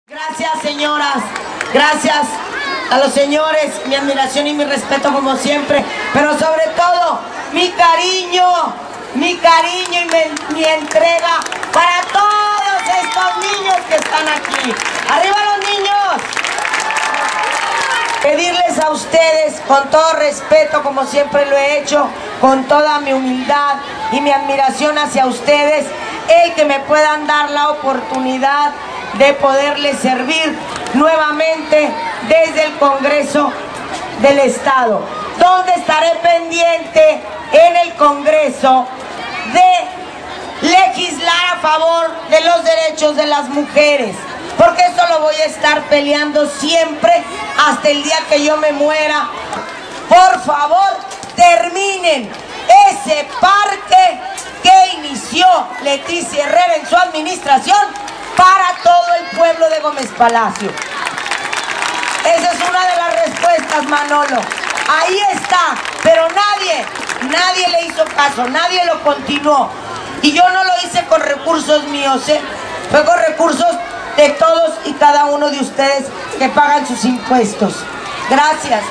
Gracias, señoras, gracias a los señores, mi admiración y mi respeto como siempre, pero sobre todo mi cariño y mi entrega para todos estos niños que están aquí. ¡Arriba los niños! Pedirles a ustedes, con todo respeto, como siempre lo he hecho, con toda mi humildad y mi admiración hacia ustedes, el que me puedan dar la oportunidad de poderles servir nuevamente desde el Congreso del Estado, donde estaré pendiente en el Congreso de legislar a favor de los derechos de las mujeres, porque esto lo voy a estar peleando siempre hasta el día que yo me muera. Por favor, terminen ese parque que inició Leticia Herrera en su administración para todo el pueblo de Gómez Palacio. Esa es una de las respuestas, Manolo. Ahí está, pero nadie le hizo caso, nadie lo continuó. Y yo no lo hice con recursos míos, fue con recursos de todos y cada uno de ustedes que pagan sus impuestos. Gracias.